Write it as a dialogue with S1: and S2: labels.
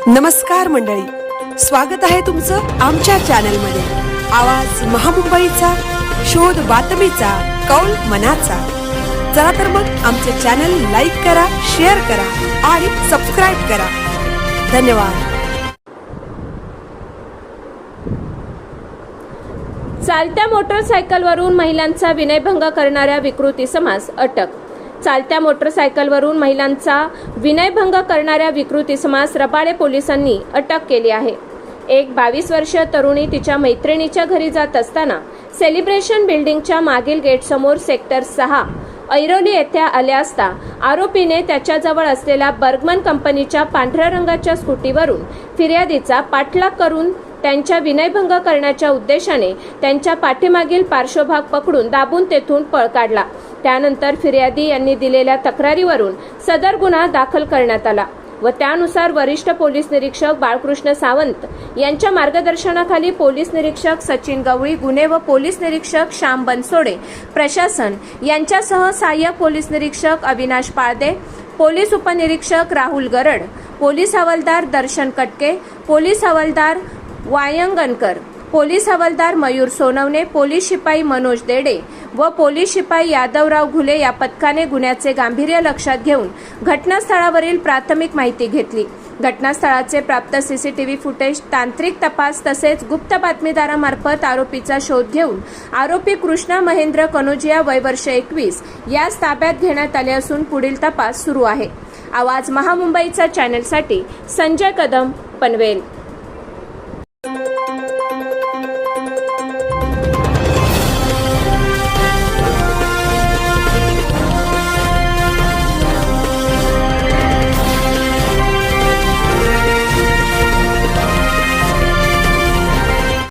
S1: नमस्कार मंडळी, स्वागत आहे तुमचं आमच्या चॅनलमध्ये। आवाज महामुंबईचा, शोध बातमीचा, कौल मनाचा। चला तर मग आमचे चॅनल लाईक करा, शेअर करा आणि सबस्क्राइब करा। धन्यवाद।
S2: चालत्या मोटरसायकलवरून महिलांचा विनयभंग करणाऱ्या विकृती समास अटक। चालत्या मोटरसायकलवरून महिलांचा विनयभंग करणाऱ्या विकृती समास रबाळे पोलिसांनी अटक केली आहे। एक 22 वर्षीय तरुणी तिच्या मैत्रिणीच्या घरी जात असताना सेलिब्रेशन बिल्डिंगच्या मागील गेटसमोर सेक्टर 6 ऐरोली येथे आले असता आरोपीने त्याच्याजवळ असलेल्या बर्गमन कंपनीच्या पांढऱ्या रंगाच्या स्कूटीवरून फिर्यादीचा पाठलाग करून त्यांच्या विनयभंग करण्याच्या उद्देशाने त्यांच्या पाठीमागील पार्श्वभाग पकडून दाबून तेथून पळ काढला। त्यानंतर फिर्यादी यांनी दिलेल्या तक्रारीवरून सदर गुन्हा दाखल करण्यात आला व त्यानुसार वरिष्ठ पोलीस निरीक्षक बाळकृष्ण सावंत यांच्या मार्गदर्शनाखाली पोलीस निरीक्षक सचिन गवळी गुन्हे व पोलीस निरीक्षक श्याम बनसोडे प्रशासन यांच्यासह सहाय्यक पोलीस निरीक्षक अविनाश पाळदे, पोलीस उपनिरीक्षक राहुल गरड, पोलीस हवालदार दर्शन कटके, पोलीस हवालदार वायंगणकर, पोलीस हवालदार मयूर सोनवणे, पोलीस शिपाई मनोज देडे व पोलीस शिपाई यादवराव घुले या पथकाने गुन्ह्याचे गांभीर्य लक्षात घेऊन घटनास्थळावरील प्राथमिक माहिती घेतली। घटनास्थळाचे प्राप्त सीसीटीव्ही फुटेज, तांत्रिक तपास तसेच गुप्त बातमीदारामार्फत आरोपीचा शोध घेऊन आरोपी कृष्णा महेंद्र कनोजिया वय वर्ष 21 यास ताब्यात घेण्यात आले असून पुढील तपास सुरू आहे। आवाज महामुंबईचा चॅनलसाठी संजय कदम, पनवेल।